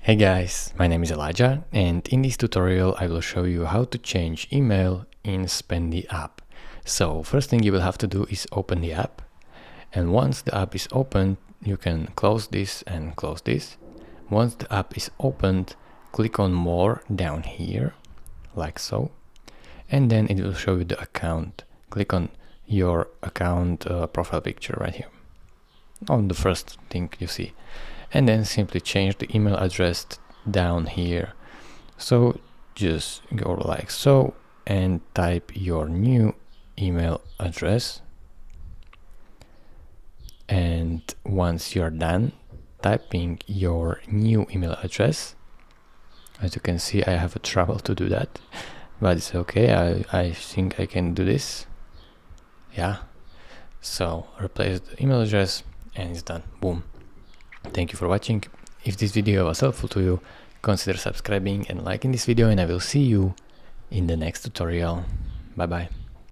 Hey guys, my name is Elijah, and in this tutorial I will show you how to change email in Spendee app. So first thing you will have to do is open the app, and once the app is opened you can close this and close this. Once the app is opened, click on more down here like so, and then it will show you the account. Click on your account profile picture right here on the first thing you see, and then simply change the email address down here. So just go like so and type your new email address, and once you're done typing your new email address, as you can see I have a trouble to do that, but it's okay. I think I can do this. Yeah, so replace the email address and it's done. Boom. Thank you for watching. If this video was helpful to you, consider subscribing and liking this video, and I will see you in the next tutorial. Bye bye.